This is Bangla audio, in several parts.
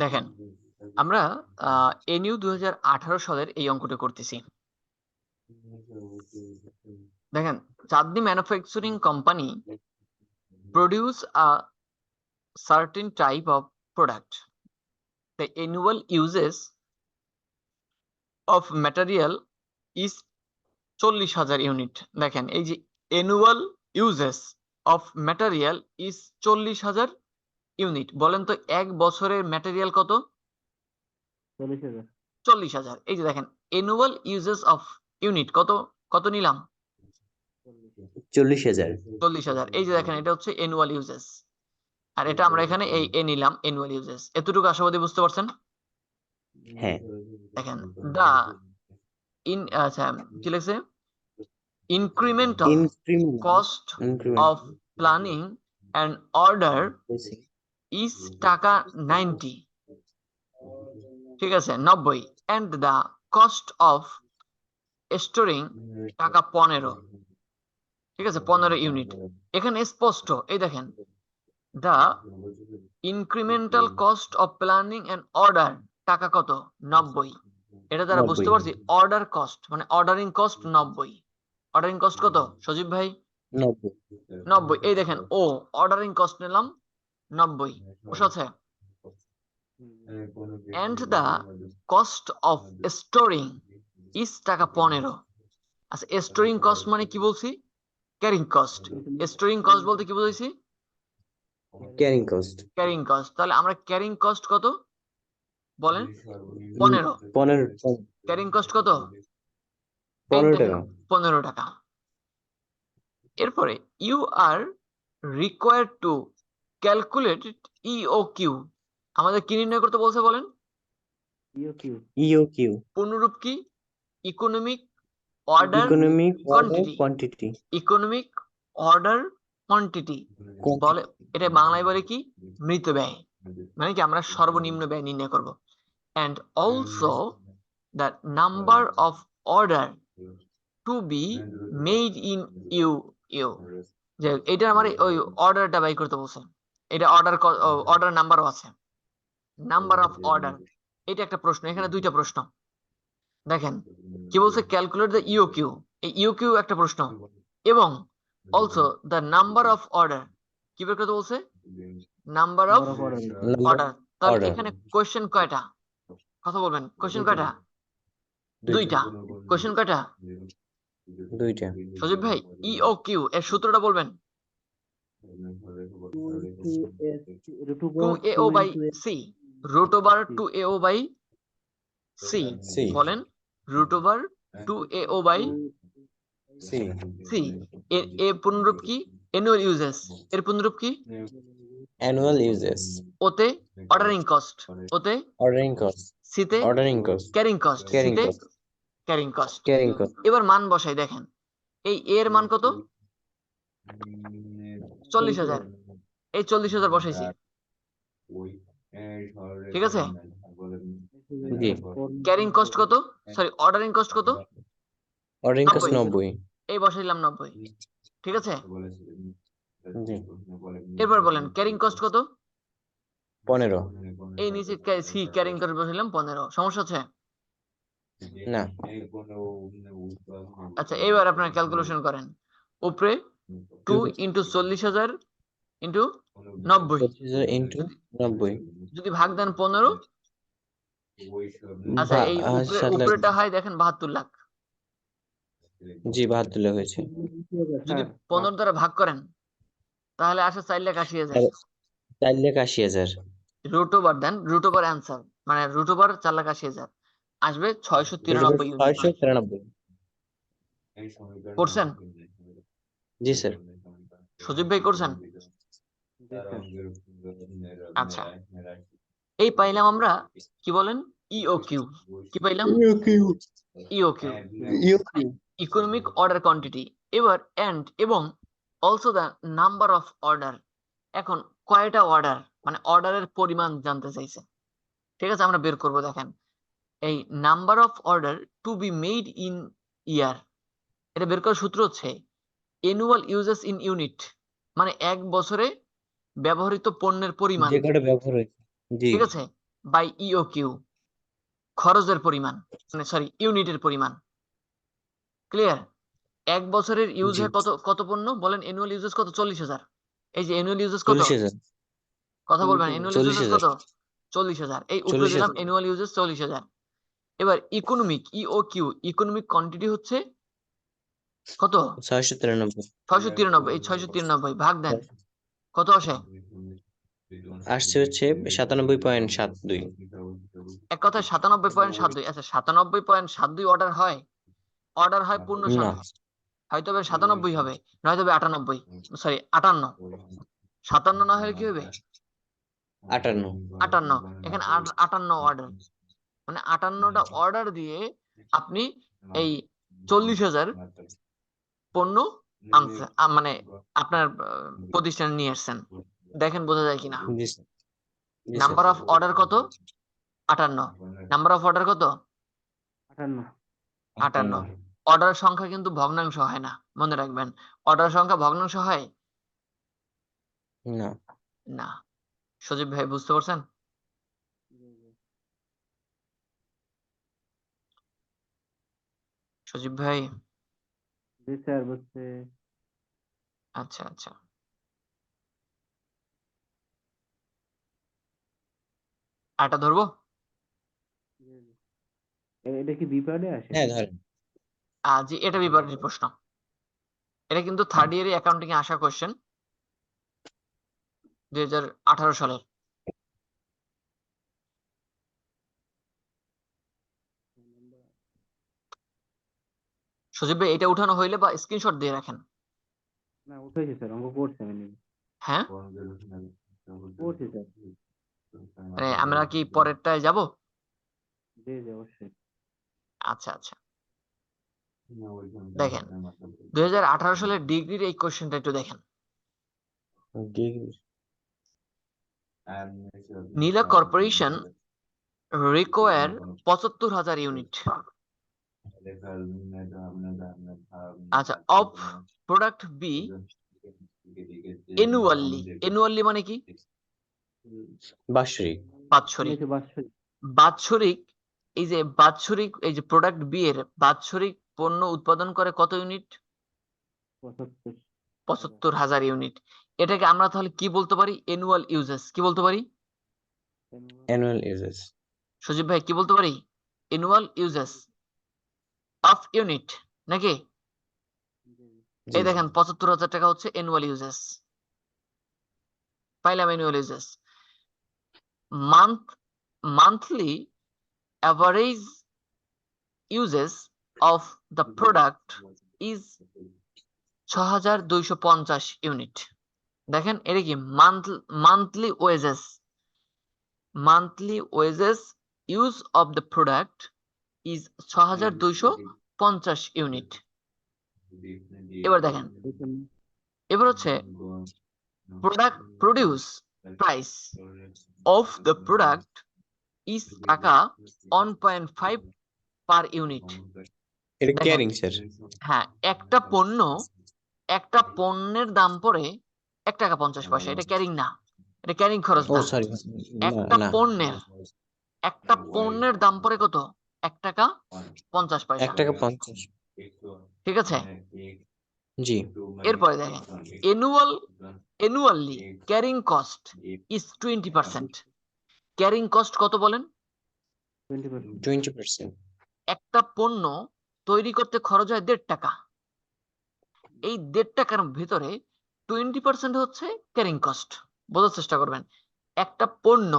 দেখেন আমরা এনইউ 2018 সালের এই অঙ্কটা করতেছি। দেখেন, Chandni manufacturing company produce a certain type of product. The annual uses of material is 40,000 unit. দেখেন এই যে annual uses of material is 40,000 unit. বলেন তো এক বছরের ম্যাটেরিয়াল কত? 40,000। এই যে দেখেন annual uses of ইউনিট কত কত নিলাম? 40,000। 40,000। এই যে দেখেন এটা হচ্ছে annual uses, আর এটা আমরা এখানে এই এ নিলাম annual uses। এতটুকু আশাবাদী বুঝতে পারছেন? হ্যাঁ। দেখেন দা আচ্ছা কি লিখছে, incremental cost of planning and order is টাকা 90, ঠিক আছে 90, and the cost of storing টাকা 15, ঠিক আছে 15 ইউনিট। এখানে স্পষ্ট এই দেখেন the incremental cost of planning and order টাকা কত? 90। এটা দ্বারা বুঝতে পারছি অর্ডার কস্ট মানে অর্ডারিং কস্ট 90। অর্ডারিং কস্ট কত সজীব ভাই? 90। এই দেখেন ও অর্ডারিং কস্ট নিলাম 90, বুঝছ আছে। and the cost of storing is টাকা 15। আচ্ছা স্টোরিং কস্ট মানে কি বলছি? Carrying cost. স্টোরিং কস্ট বলতে কি বুঝাইছি? Carrying cost. Carrying cost. তাহলে আমরা ক্যারিং কস্ট কত বলেন? 15। ক্যারিং কস্ট কত? 15 টাকা। 15 টাকা। এরপরে you are required to calculate EOQ. আমাদের কি নির্ণয় করতে বলছে বলেন? ইওকিউ পূর্ণরূপ কি? Economic order quantity. Economic order quantity বলে, এটা বাংলায় বলে কি? মৃত ব্যয়। মানে কি আমরা সর্বনিম্ন ব্যয় নির্ণয় করব। and also the number of order to be made in you যে এটা আমার ওই অর্ডারটা বাই করতে বলছে। এটা অর্ডার নাম্বারও আছে, নাম্বার অফ অর্ডার। এটা একটা প্রশ্ন, এখানে দুইটা প্রশ্ন। দেখেন কি বলছে, ক্যালকুলেট দ্য ইওকিউ, এই ইওকিউ একটা প্রশ্ন, এবং also the number of order কি বের করতে বলছে? Number of order. তাহলে এখানে কোশ্চেন কয়টা? কথা বলবেন, কোশ্চেন কয়টা? দুইটা। কোশ্চেন কয়টা? দুইটা। সজীব ভাই ইওকিউ এর সূত্রটা বলবেন। 2AO by C, root over 2AO by C. বলেন root over 2AO by C. এর এ পুনরূপ কি? Annual usages. এর পুনরূপ কি? Annual usages. ওতে অর্ডারিং কস্ট, ওতে অর্ডারিং কস্ট, সিতে অর্ডারিং কস্ট, ক্যারিং কস্ট, সিতে ক্যারিং কস্ট। এবার মান বসাই। দেখেন এই এর মান কত? 40,000। এই 40,000 বসাইছি, ঠিক আছে। ক্যারিং কস্ট কত? সরি অর্ডারিং কস্ট কত? Ordering cost 90। এই বসাইলাম 90, ঠিক আছে। এরপর বলেন ক্যারিং কস্ট কত? 15। এই নিচে সি ক্যারিং কস্ট বসাইলাম 15। সমস্যা আছে? না। আচ্ছা এবার আপনারা ক্যালকুলেশন করেন। উপরে 2 ইন্টু 40,000 ইন্টু 90, 40,000 ইন্টু 90 যদি ভাগ দেন 15। আচ্ছা এই উপরেটা হয় দেখেন 72 লাখ। জি 72 লাখ হয়েছে। যদি 15 দ্বারা ভাগ করেন তাহলে আসে 4,80,000। 4,80,000 রুট ওভার দেন, রুট ওভার অ্যান্সার মানে রুট ওভার 4,80,000 আসবে 693 ইউনিট। 693 করছেন? জি স্যার। সজীব ভাই করছেন? আচ্ছা এই পাইলাম আমরা কি বলেন ইওকিউ। কি পাইলাম? ইওকিউ ইকোনমিক অর্ডার কোয়ান্টিটি। এবার এন্ড এবং also the number of order. এখন কয়টা অর্ডার মানে অর্ডারের পরিমাণ জানতে চাইছে, ঠিক আছে। আমরা বের করব। দেখেন এই number of order to be made in year, এটা বের করার সূত্র হচ্ছে অ্যানুয়াল ইউজেস ইন ইউনিট, মানে এক বছরে ব্যবহৃত পণ্যের পরিমাণ, যে কটা ব্যবহার হয়েছে, জি ঠিক আছে, বাই ইওকিউ, খরচের পরিমাণ, মানে সরি ইউনিটের পরিমাণ। ক্লিয়ার? এক বছরের ইউজ জি হয় কত কত পণ্য বলেন? অ্যানুয়াল ইউজেস কত? 40,000। এই যে অ্যানুয়াল ইউজেস কত? 40,000 কথা বলবেন, অ্যানুয়াল ইউজেস 40,000 কত? 40,000। এই উপরে দিলাম 40,000 অ্যানুয়াল ইউজেস 40,000। এবার ইকোনমিক, ইওকিউ, ইকোনমিক কোয়ান্টিটি হচ্ছে কত? 693 693। এই 693 ভাগ দেন, কত আসে? আসছে হচ্ছে 97.72। এক কথায় 97.72। আচ্ছা 97.72 অর্ডার হয়? অর্ডার হয় পূর্ণ না, সংখ্যা, হয়তো 97 হবে, নয়তো 98, সরি 58। 57 না হলে কি হবে? 58। 58। এখানে 58 অর্ডার, মানে 58টা অর্ডার দিয়ে আপনি এই 40,000 পণ্য আনছে, মানে আপনার প্রতিষ্ঠানে নিয়ে আসছেন। দেখেন বোঝা যায় কিনা? জি স্যার, জি স্যার। নাম্বার অফ অর্ডার কত? 58। নাম্বার অফ অর্ডার কত? 58। অর্ডার সংখ্যা কিন্তু ভগ্নাংশ হয় না, মনে রাখবেন। অর্ডার সংখ্যা ভগ্নাংশ হয় না, না। সজীব ভাই বুঝতে পারছেন? সজীব ভাই? জি স্যার, বুঝছে। আচ্ছা আচ্ছা, আটা ধরবো? এটা কি বিপারে আসে? হ্যাঁ ধরেন। জি, এটা বিভাগের প্রশ্ন। এটা কিন্তু থার্ড ইয়ারে অ্যাকাউন্টিং এ আসা কোশ্চেন, 2018 সালের। সজীব ভাই এটা উঠানো হইলে বা স্ক্রিনশট দিয়ে রাখেন। না, উঠেছি স্যার, অঙ্ক করছি আমি। হ্যাঁ, করছি স্যার। মানে আমরা কি পরেরটায় যাব? জি জি, অবশ্যই। আচ্ছা আচ্ছা, দেখেন 2018 সালের ডিগ্রির এই কোশ্চেনটা একটু দেখেন। নীলা কর্পোরেশন রিকোয়ার 75,000 ইউনিট, আচ্ছা, of product B annually. Annually মানে কি? বাৎসরিক। বাৎসরিক। বাৎসরিক। বাৎসরিক, এই যে বাৎসরিক, এই যে প্রোডাক্ট বি এর বাৎসরিক পণ্য উৎপাদন করে কত ইউনিট? 75,000 ইউনিট। এটাকে আমরা তাহলে কি বলতে পারি? Annual uses. কি বলতে পারি? Annual uses. সজীব ভাই কি বলতে পারি? অ্যানুয়াল ইউজেস অফ ইউনিট, নাকি? জি এই দেখেন 75,000 টাকা হচ্ছে অ্যানুয়াল ইউজেস, পাইলাম annual uses. monthly average uses of the product is 6,250 unit. দেখেন এটা কি? Monthly wages, monthly wages use of the product is 6,250 unit. এবার দেখেন, এবার হচ্ছে product produce price of the product is টাকা 1.5 পার ইউনিট। এটা দেখেন, ক্যারিং স্যার। হ্যাঁ, একটা পণ্যের দাম পড়ে 1 টাকা 50 পয়সা। এটা ক্যারিং না, এটা ক্যারিং খরচ ও না। সরি, একটা না, পণ্যের দাম পড়ে কত? 1 টাকা 50 পয়সা। 1 টাকা 50। ঠিক আছে? জি। এরপরে দেখেন, annually carrying cost is 20%. Carrying cost কত বলেন? 20%। একটা পণ্য তৈরি করতে খরচ হয় 1.5 টাকা। এই 1.5 টাকার ভিতরে 20% হচ্ছে ক্যারিং কস্ট। বোঝার চেষ্টা করবেন, একটা পণ্য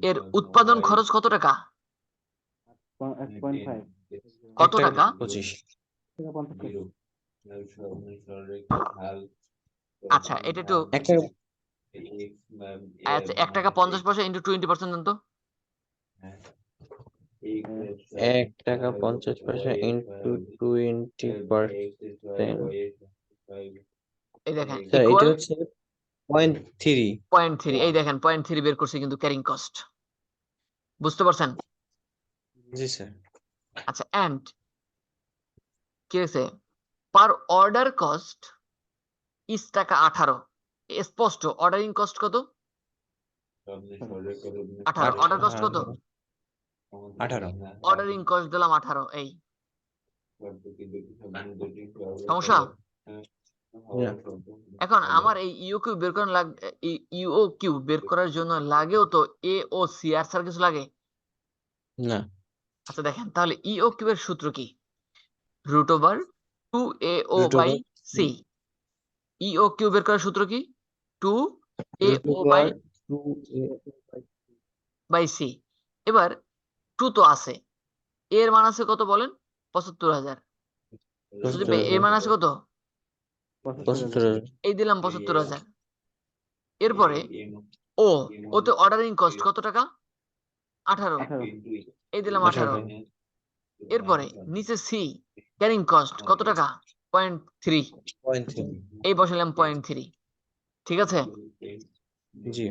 এর উৎপাদন খরচ কত টাকা? 1.5। কত টাকা? 1 আচ্ছা, এটা একটু, 1 টাকা। আচ্ছা 1 টাকা 50 পয়সা ইন্টু 20% দেন তো। 1 টাকা 50 পয়সা ইন্টু 20%। এই দেখেন স্যার এটা ইকুয়াল হচ্ছে 0.3। 0.3। এই দেখেন 0.3 বের করছে কিন্তু ক্যারিং কস্ট। বুঝতে পারছেন? জি স্যার। আচ্ছা, এন্ড কি হয়েছে? পার অর্ডার কস্ট ইজ টাকা 18। স্পষ্ট অর্ডারিং কস্ট কত? 18। অর্ডার কস্ট কত? 18। অর্ডারিং কস্ট দিলাম 18। এই সমস্যা? না। এখন আমার এই ইউও কিউ বের করার জন্য লাগেও তো এ ও সি, আর স্যার কিছু লাগে? না। আচ্ছা দেখেন, তাহলে ইও কিউ এর সূত্র কি? Root over 2AO by C. EO Q বের করার সূত্র কি? 2AO by C. এবার 2 তো আছে, এর মান আছে কত বলেন? 75,000। সুদীপ ভাই, এর মান আছে কত? 75,000। এই দিলাম 75,000। এরপরে ওতে অর্ডারিং কস্ট কত টাকা? 18। এই দিলাম 18। এরপরে নিচে সি ক্যারিং কস্ট কত টাকা? 0.3। এই বসালাম 0.3। ঠিক আছে। জি।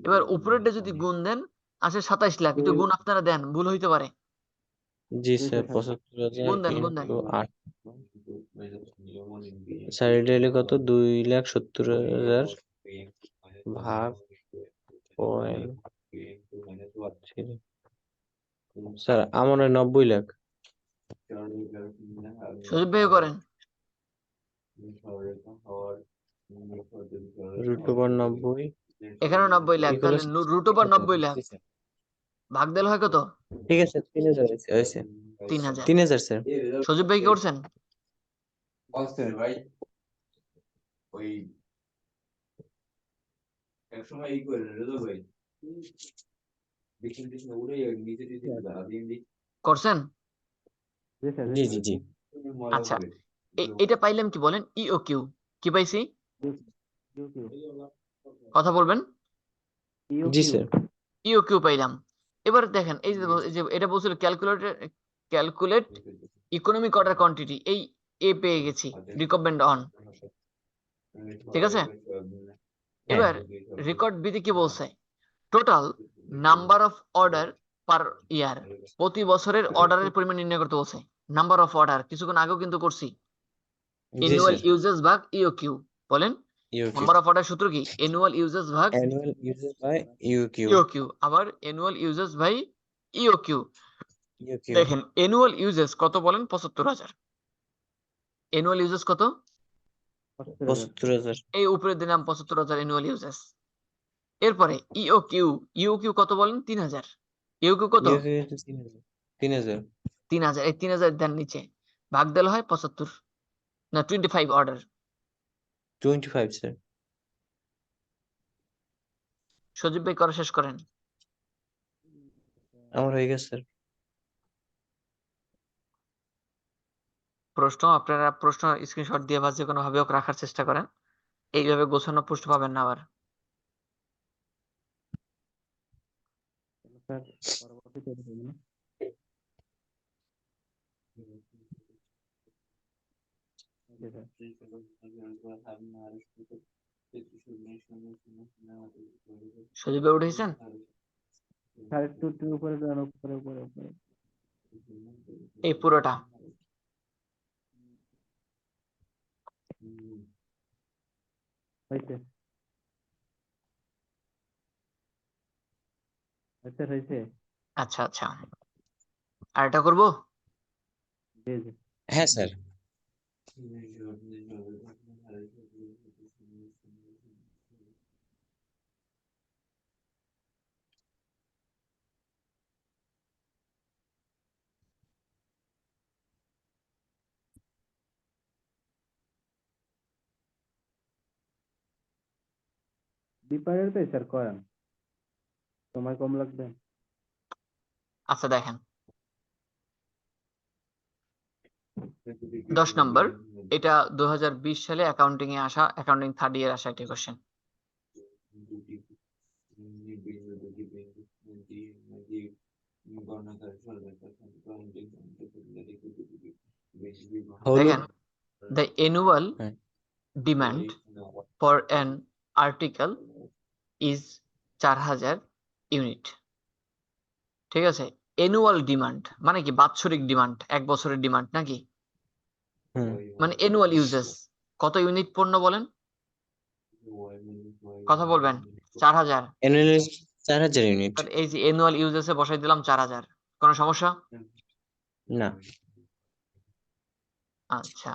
এবার উপরেরটা যদি গুণ দেন আসে 27 লাখ। একটু গুণ আপনারা দেন, ভুল হইতে পারে। জি স্যার, 75,000 গুণ দেন, গুণ দেন। ইনটু 8। স্যার এটা হলো কত? 2,70,000 ভাগ 0.3। স্যার আমার 90 লাখ। সুদীপ ভাই করেন। Root over 90। এখানে 90 লাখ, তাহলে রুট ওভার 90 লাখ ভাগ দিলে হয় কত? ঠিক আছে, 3,000 হয়েছে। 3,000। 3,000 স্যার। সজীব ভাই কি করছেন? ভাই ওই একসময় এই করে রেজো ভাই বিকিন টিশন উড়ে নিচে দিতে দিন করছেন? জি জি জি। আচ্ছা, এটা পাইলাম কি বলেন? ইও কিউ কি পাইছি? কথা বলবেন। জি স্যার। ইও কিউ পাইলাম। এবার দেখেন, এই যে এটা বলছিল ক্যালকুলেট ইকোনমিক অর্ডার কোয়ান্টিটি, এই এ পেয়ে গেছি, রিকমেন্ড অন। ঠিক আছে। এবার রেকর্ড বিতে কি বলছে? Total number of order per year, প্রতি বছরের অর্ডারের পরিমাণ নির্ণয় করতে বলছে। নাম্বার অফ অর্ডার কিছুক্ষণ আগেও কিন্তু করছি। অ্যানুয়াল ইউজেস ভাগ ইও কিউ। বলেন নাম্বার অফ অর্ডার সূত্র কি? অ্যানুয়াল ইউজেস ভাগ অ্যানুয়াল ইউজেস বাই ইউকিউ। ইও কিউ। আবার অ্যানুয়াল ইউজেস বাই ইও কিউ। দেখেন অ্যানুয়াল ইউজেস কত বলেন? 75,000। অ্যানুয়াল ইউজেস কত? 75,000। এই উপরে দিলাম 75,000 অ্যানুয়াল ইউজেস। এরপরে ইও কিউ কত বলেন? 3,000। ইও কিউ কত? 3,000। 3,000। এই 3,000 দেন নিচে, ভাগ দিলে হয় 75 না 25 অর্ডার। 25 স্যার। সজীব ভাই করা শেষ করেন। আমার হয়ে গেছে স্যার। প্রশ্ন আপনারা স্ক্রিনশট দিয়ে বা যে কোনো ভাবে হোক রাখার চেষ্টা করেন। এইভাবে গোছানো প্রশ্ন পাবেন না আবার। পরবর্তীতে হবে না। সজীব ভাই উঠেছেন? স্যার একটু উপরে যান, উপরে উপরে উপরে। এই পুরোটা হয়েছে? আচ্ছা হয়েছে। আচ্ছা আচ্ছা, আর এটা করবো। জি জি। হ্যাঁ স্যার। বিপারের তো স্যার করেন, সময় কম লাগবে। আচ্ছা দেখেন 10 নম্বর, এটা 2020 সালে অ্যাকাউন্টিং এ আসা, অ্যাকাউন্টিং থার্ড ইয়ার আসা একটা কোশ্চেন। দেখেন the annual demand for an article is 4,000 unit. ঠিক আছে। annual ডিমান্ড মানে কি? বাৎসরিক ডিমান্ড, এক বছরের ডিমান্ড নাকি? মানে annual uses কত ইউনিট পণ্য বলেন? কথা বলবেন 4000। Annual 4000 unit. তাহলে এই যে অ্যানুয়াল ইউজেসে বসাই দিলাম 4000, কোনো সমস্যা? না। আচ্ছা,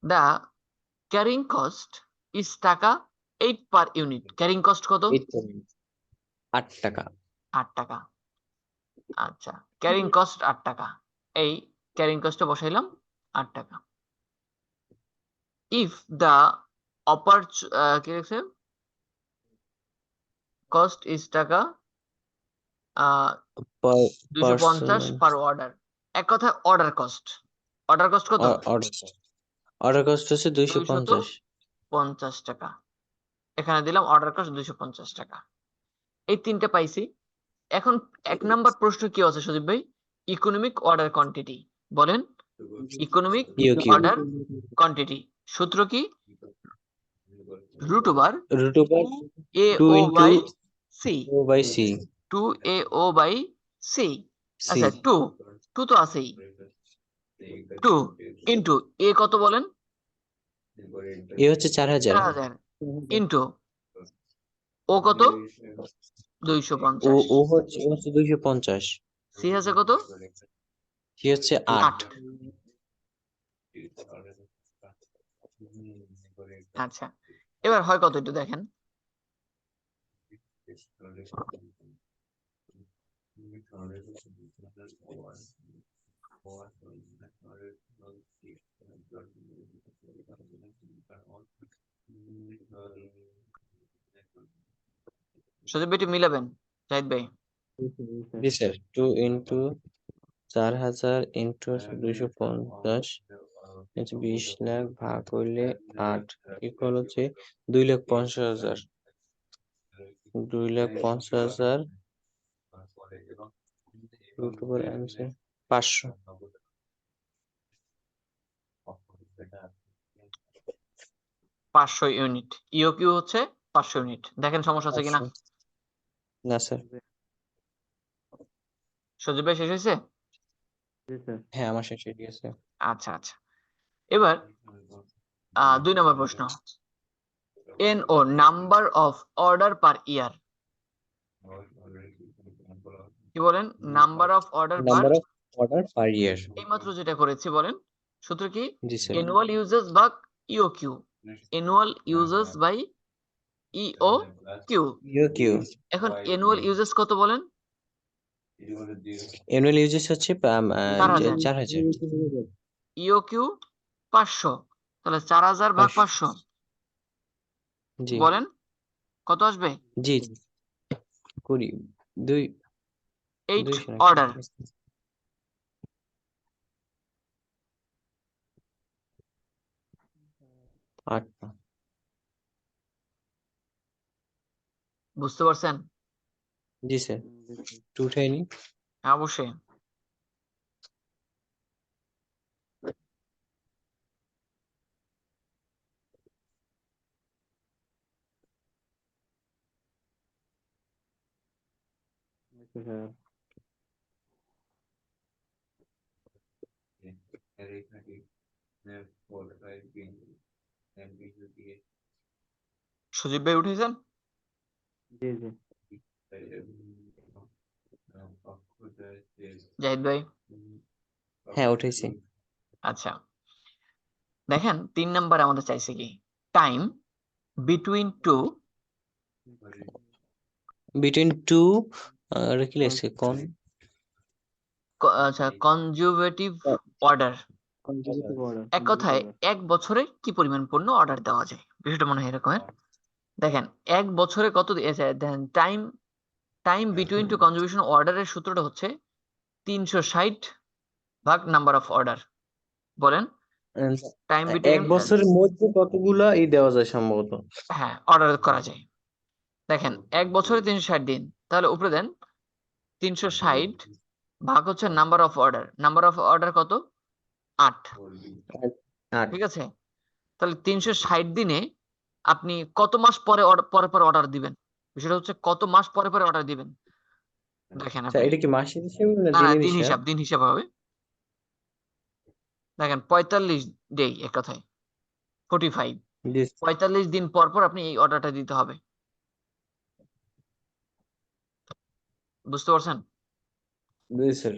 দা ক্যারিং কস্ট ইজ টাকা 8 পার ইউনিট। ক্যারিং কস্ট কত? 8 টাকা। 8 টাকা। আচ্ছা, ক্যারিং কস্ট 8 টাকা। এই ক্যারিং কস্টে বসাইলাম 8 টাকা। ইফ দা কি লিখছে, কস্ট ইজ টাকা 250 পার অর্ডার। এক কথায় অর্ডার কস্ট। অর্ডার কস্ট কত? অর্ডার কস্ট হচ্ছে 250। 250 টাকা। এখানে দিলাম অর্ডার কস্ট 250 টাকা। এই তিনটা পাইছি। এখন 1 নাম্বার প্রশ্ন কি আছে সজীব ভাই? Economic order quantity. বলেন, ইকোনমিক EOQ অর্ডার কোয়ান্টিটি সূত্র কি? রুট ওভার2 AO into by C. O by C 2AO by C. C আচ্ছা, 2 তো আছেই। 2 ইন্টু এ কত বলেন? এ হচ্ছে 4000 4000 ইন্টু ও কত? ও 250। ও হচ্ছে 250। সি আছে কত? সি হচ্ছে 8। 8। আচ্ছা, এবার হয় কত একটু দেখেন। সজীব ভাই একটু মিলাবেন, জাহিদ ভাই। জি স্যার। 2 into 4000 into 250 হচ্ছে 20 লাখ ভাগ হইলে 8 ইকুয়াল হচ্ছে 2,50,000। 2,50,000 রুট ওভার অ্যান্সার 500। 500 ইউনিট। ইওকিউ হচ্ছে 500 ইউনিট। দেখেন সমস্যা আছে কিনা। না স্যার। সজীব ভাই শেষ হয়েছে? হ্যাঁ আমার শেষ হয়ে গেছে। আচ্ছা আচ্ছা, এবার 2 নম্বর প্রশ্ন। NO number of order per year. কি বলেন? Number of order per. Number of order per year. এইমাত্র যেটা করেছি বলেন, সূত্র কি? জি স্যার। অ্যানুয়াল ইউজেস ভাগ EOQ. Annual usages by EOQ. EOQ. এখন অ্যানুয়াল ইউজেস কত বলেন? অ্যানুয়াল ইউজেস হচ্ছে 4000। ইওকিউ 500। তাহলে 4000 ভাগ 500 জি বলেন কত আসবে? জি 8 200 অর্ডার। বুঝতে পারছেন? জি স্যার। 2 উঠাইনি। হ্যাঁ অবশ্যই। সুদীপ ভাই উঠেছেন? জি জি। জাহিদ ভাই? হ্যাঁ উঠেছি। আচ্ছা, দেখেন 3 নাম্বার আমাদের চাইছে কি? টাইম বিটুইন টু কি লিখছে কোন? আচ্ছা, কনজারভেটিভ অর্ডার। এক কথায় 1 বছরে কি পরিমাণ পণ্য অর্ডার দেওয়া যায়, বিষয়টা মনে হয় এরকমের। দেখেন 1 বছরে কত দিয়েছে, দেখেন টাইম বিটুইন টু কনজারভেশন অর্ডারের সূত্রটা হচ্ছে 360 ভাগ নাম্বার অফ অর্ডার। বলেন টাইম 1 বিটুইন। বছরের মধ্যে কতগুলা দেওয়া যায় সম্ভবত? হ্যাঁ, অর্ডার করা যায়। দেখেন 1 বছরে 360 দিন, তাহলে উপরে দেন 360 ভাগ হচ্ছে number of order. Number of order কত? 8। 8। ঠিক আছে, তাহলে 360 দিনে আপনি কত মাস পরে পরে অর্ডার দিবেন? বিষয়টা হচ্ছে কত মাস পরে অর্ডার দিবেন। দেখেন আচ্ছা আপনি, এটা কি মাসের হিসাব না না দিনের দিন হিসাব? হিসাব, দিন হিসাব হবে। দেখেন 45 ডে, এক কথায় 45। জি 45 দিন পর পর আপনি এই অর্ডারটা দিতে হবে। বুঝতে পারছেন? জি স্যার।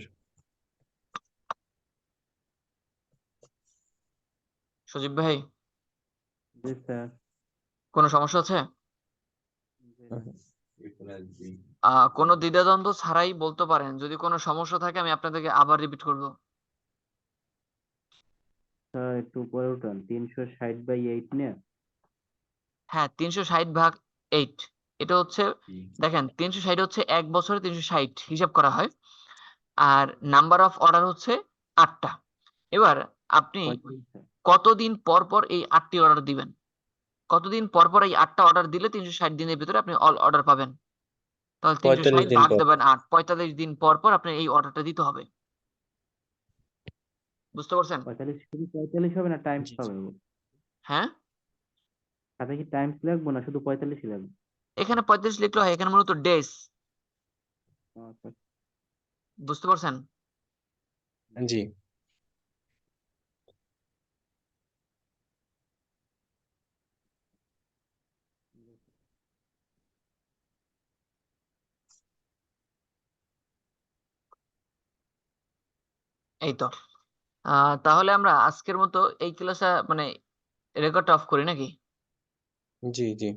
সজীব ভাই, জি স্যার। কোনো সমস্যা আছে? কোনো দ্বিধাদ্বন্দ্ব ছাড়াই বলতে পারেন, যদি কোনো সমস্যা থাকে আমি আপনাদেরকে আবার রিপিট করব। স্যার একটু উপরে উঠান, 360/8 না? হ্যাঁ, 360/8। এটা হচ্ছে, দেখেন 360 হচ্ছে 1 বছরে 360 হিসাব করা হয়। আর নাম্বার অফ অর্ডার হচ্ছে 8টা। এবার আপনি 45 কতদিন পর পর এই 8টি অর্ডার দিবেন? কতদিন পর পর এই 8টা অর্ডার দিলে 360 দিনের ভিতরে আপনি অল অর্ডার পাবেন? তাহলে 45 360 দিন ভাগ পর। দেবেন 8, 45 দিন পর পর আপনি এই অর্ডারটা দিতে হবে। বুঝতে পারছেন? 45 শুধু 45 হবে না, টাইমস জি হবে? হ্যাঁ, সাথে কি টাইমস লাগবে না শুধু 45 লাগবে? এখানে 35 লিখলে হয়, এখানে মূলত ডেজ। আচ্ছা। বুঝতে পারছেন? জি এই তো। তাহলে আমরা আজকের মতো এই ক্লাসে মানে রেকর্ড অফ করি নাকি? জি জি।